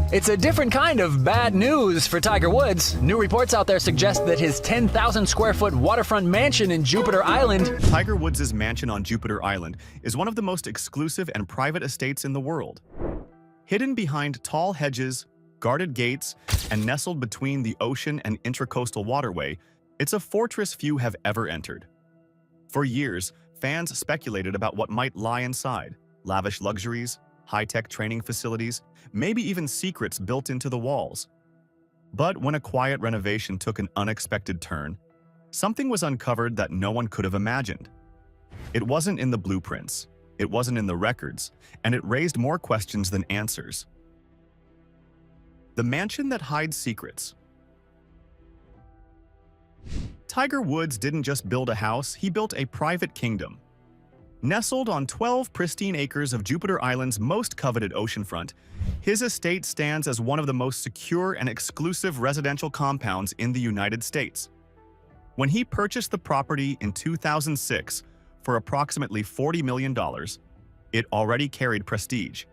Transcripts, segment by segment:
It's a different kind of bad news for Tiger Woods. New reports out there suggest that his 10,000 square foot waterfront mansion in Jupiter Island. Tiger Woods' mansion on Jupiter Island is one of the most exclusive and private estates in the world. Hidden behind tall hedges, guarded gates, and nestled between the ocean and intracoastal waterway, it's a fortress few have ever entered. For years, fans speculated about what might lie inside: lavish luxuries, high-tech training facilities, maybe even secrets built into the walls. But when a quiet renovation took an unexpected turn, something was uncovered that no one could have imagined. It wasn't in the blueprints, it wasn't in the records, and it raised more questions than answers. The mansion that hides secrets. Tiger Woods didn't just build a house, he built a private kingdom. Nestled on 12 pristine acres of Jupiter Island's most coveted oceanfront, his estate stands as one of the most secure and exclusive residential compounds in the United States. When he purchased the property in 2006 for approximately $40 million, it already carried prestige.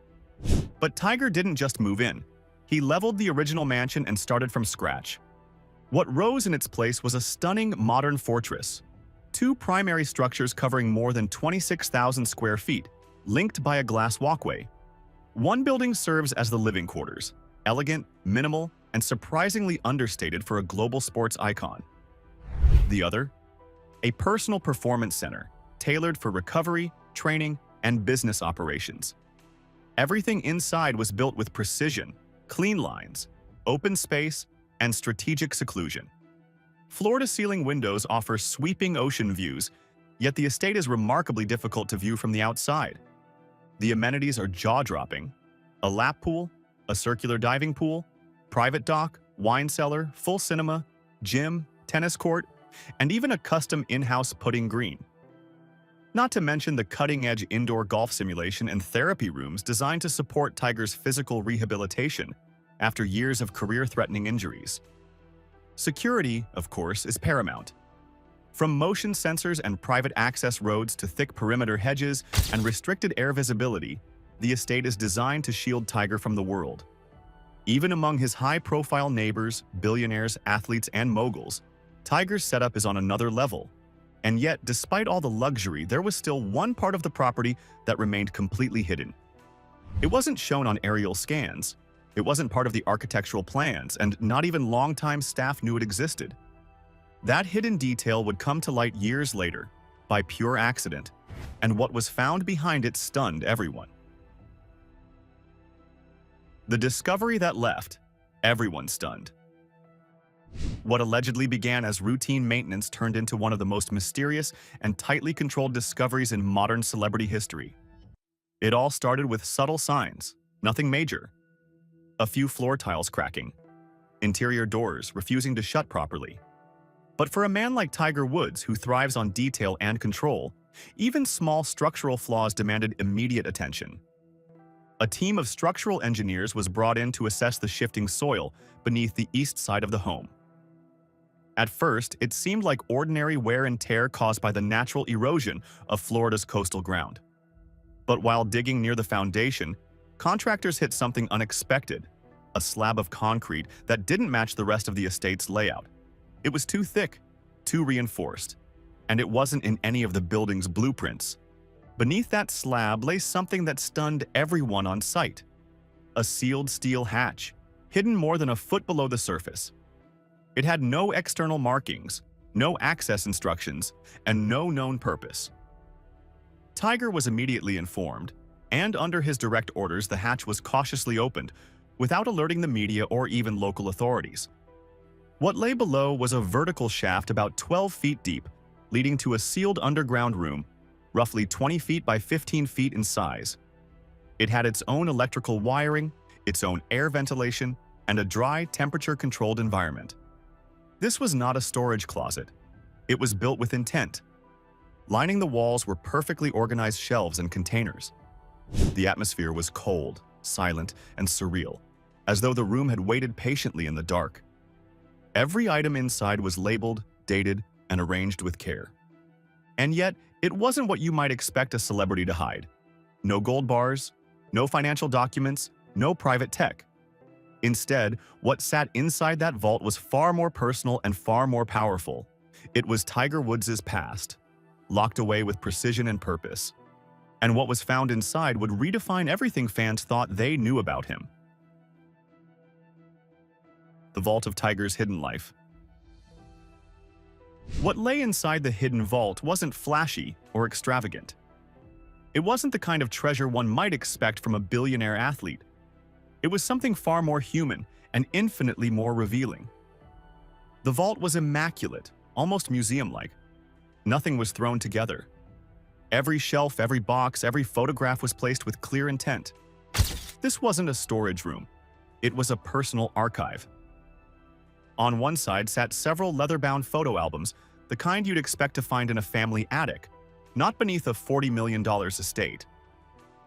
But Tiger didn't just move in. He leveled the original mansion and started from scratch. What rose in its place was a stunning modern fortress. Two primary structures covering more than 26,000 square feet, linked by a glass walkway. One building serves as the living quarters, elegant, minimal, and surprisingly understated for a global sports icon. The other, a personal performance center, tailored for recovery, training, and business operations. Everything inside was built with precision, clean lines, open space, and strategic seclusion. Floor-to-ceiling windows offer sweeping ocean views, yet the estate is remarkably difficult to view from the outside. The amenities are jaw-dropping: a lap pool, a circular diving pool, private dock, wine cellar, full cinema, gym, tennis court, and even a custom in-house putting green. Not to mention the cutting-edge indoor golf simulation and therapy rooms designed to support Tiger's physical rehabilitation after years of career-threatening injuries. Security, of course, is paramount. From motion sensors and private access roads to thick perimeter hedges and restricted air visibility, the estate is designed to shield Tiger from the world. Even among his high-profile neighbors, billionaires, athletes, and moguls, Tiger's setup is on another level. And yet, despite all the luxury, there was still one part of the property that remained completely hidden. It wasn't shown on aerial scans. It wasn't part of the architectural plans, and not even longtime staff knew it existed. That hidden detail would come to light years later, by pure accident, and what was found behind it stunned everyone. The discovery that left everyone stunned. What allegedly began as routine maintenance turned into one of the most mysterious and tightly controlled discoveries in modern celebrity history. It all started with subtle signs, nothing major. A few floor tiles cracking, interior doors refusing to shut properly. But for a man like Tiger Woods, who thrives on detail and control, even small structural flaws demanded immediate attention. A team of structural engineers was brought in to assess the shifting soil beneath the east side of the home. At first, it seemed like ordinary wear and tear caused by the natural erosion of Florida's coastal ground. But while digging near the foundation, contractors hit something unexpected: a slab of concrete that didn't match the rest of the estate's layout. It was too thick, too reinforced, and it wasn't in any of the building's blueprints. Beneath that slab lay something that stunned everyone on site: a sealed steel hatch, hidden more than a foot below the surface. It had no external markings, no access instructions, and no known purpose. Tiger was immediately informed, and under his direct orders, the hatch was cautiously opened, without alerting the media or even local authorities. What lay below was a vertical shaft about 12 feet deep, leading to a sealed underground room, roughly 20 feet by 15 feet in size. It had its own electrical wiring, its own air ventilation, and a dry, temperature-controlled environment. This was not a storage closet. It was built with intent. Lining the walls were perfectly organized shelves and containers. The atmosphere was cold, silent, and surreal, as though the room had waited patiently in the dark. Every item inside was labeled, dated, and arranged with care. And yet, it wasn't what you might expect a celebrity to hide. No gold bars, no financial documents, no private tech. Instead, what sat inside that vault was far more personal and far more powerful. It was Tiger Woods' past, locked away with precision and purpose. And what was found inside would redefine everything fans thought they knew about him. The Vault of Tiger's Hidden Life. What lay inside the hidden vault wasn't flashy or extravagant. It wasn't the kind of treasure one might expect from a billionaire athlete. It was something far more human and infinitely more revealing. The vault was immaculate, almost museum-like. Nothing was thrown together. Every shelf, every box, every photograph was placed with clear intent. This wasn't a storage room. It was a personal archive. On one side sat several leather-bound photo albums, the kind you'd expect to find in a family attic, not beneath a $40 million estate.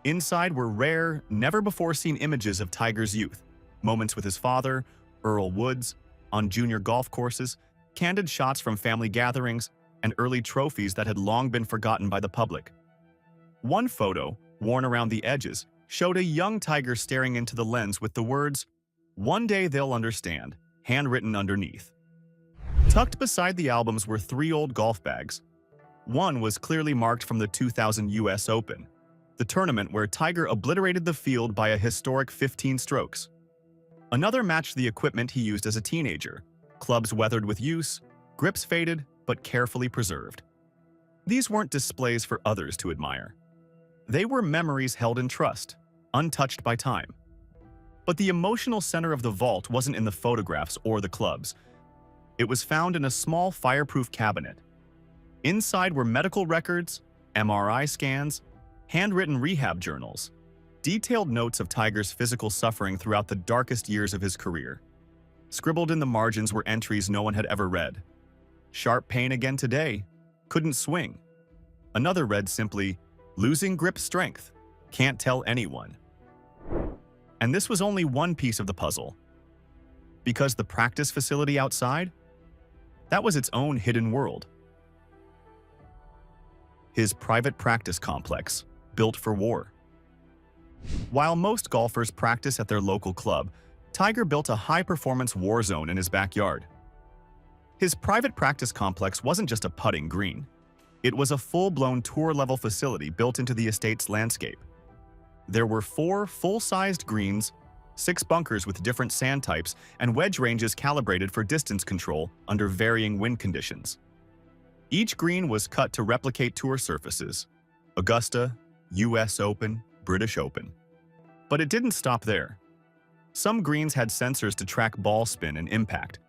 Inside were rare, never-before-seen images of Tiger's youth, moments with his father, Earl Woods, on junior golf courses, candid shots from family gatherings, and early trophies that had long been forgotten by the public. One photo, worn around the edges, showed a young Tiger staring into the lens with the words, "One day they'll understand," handwritten underneath. Tucked beside the albums were 3 old golf bags. One was clearly marked from the 2000 US Open, the tournament where Tiger obliterated the field by a historic 15 strokes. Another matched the equipment he used as a teenager, clubs weathered with use, grips faded, but carefully preserved. These weren't displays for others to admire. They were memories held in trust, untouched by time. But the emotional center of the vault wasn't in the photographs or the clubs. It was found in a small fireproof cabinet. Inside were medical records, MRI scans, handwritten rehab journals, detailed notes of Tiger's physical suffering throughout the darkest years of his career. Scribbled in the margins were entries no one had ever read. Sharp pain again today, couldn't swing. Another read simply, losing grip strength, can't tell anyone. And this was only one piece of the puzzle. Because the practice facility outside, that was its own hidden world. His private practice complex, built for war. While most golfers practice at their local club, Tiger built a high-performance war zone in his backyard. His private practice complex wasn't just a putting green. It was a full-blown tour-level facility built into the estate's landscape. There were 4 full-sized greens, 6 bunkers with different sand types, and wedge ranges calibrated for distance control under varying wind conditions. Each green was cut to replicate tour surfaces: Augusta, US Open, British Open. But it didn't stop there. Some greens had sensors to track ball spin and impact.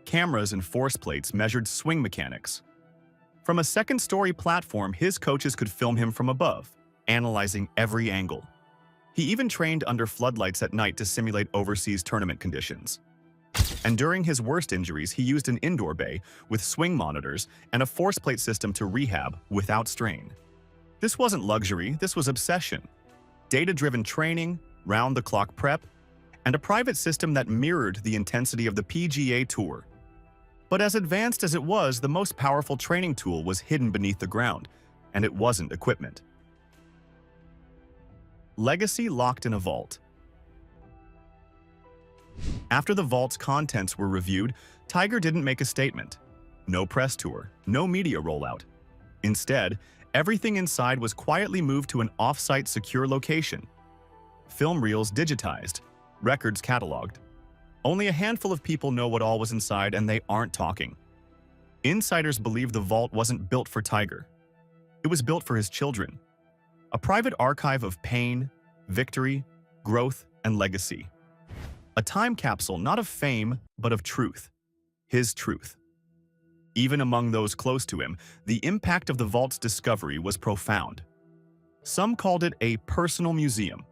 Cameras and force plates measured swing mechanics. From a second-story platform, his coaches could film him from above, analyzing every angle. He even trained under floodlights at night to simulate overseas tournament conditions. And during his worst injuries, he used an indoor bay with swing monitors and a force plate system to rehab without strain. This wasn't luxury, this was obsession. Data-driven training, round-the-clock prep, and a private system that mirrored the intensity of the PGA Tour. But as advanced as it was, the most powerful training tool was hidden beneath the ground, and it wasn't equipment. Legacy locked in a vault. After the vault's contents were reviewed, Tiger didn't make a statement. No press tour, no media rollout. Instead, everything inside was quietly moved to an off-site secure location. Film reels digitized, records cataloged. Only a handful of people know what all was inside, and they aren't talking. Insiders believe the vault wasn't built for Tiger. It was built for his children. A private archive of pain, victory, growth, and legacy. A time capsule not of fame, but of truth. His truth. Even among those close to him, the impact of the vault's discovery was profound. Some called it a personal museum.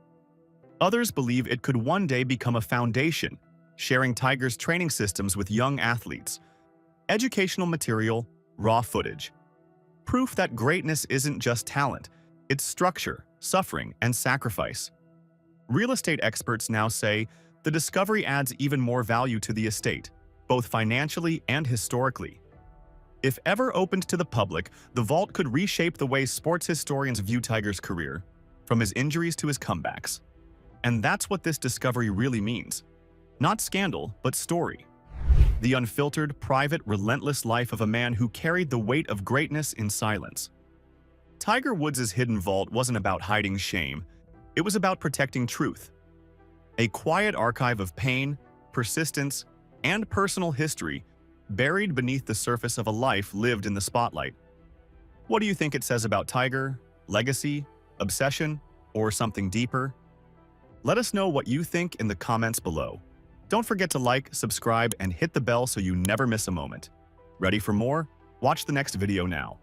Others believe it could one day become a foundation, sharing Tiger's training systems with young athletes. Educational material, raw footage. Proof that greatness isn't just talent, it's structure, suffering, and sacrifice. Real estate experts now say the discovery adds even more value to the estate, both financially and historically. If ever opened to the public, the vault could reshape the way sports historians view Tiger's career, from his injuries to his comebacks. And that's what this discovery really means. Not scandal, but story. The unfiltered, private, relentless life of a man who carried the weight of greatness in silence. Tiger Woods' hidden vault wasn't about hiding shame. It was about protecting truth. A quiet archive of pain, persistence, and personal history buried beneath the surface of a life lived in the spotlight. What do you think it says about Tiger, legacy, obsession, or something deeper? Let us know what you think in the comments below. Don't forget to like, subscribe, and hit the bell so you never miss a moment. Ready for more? Watch the next video now.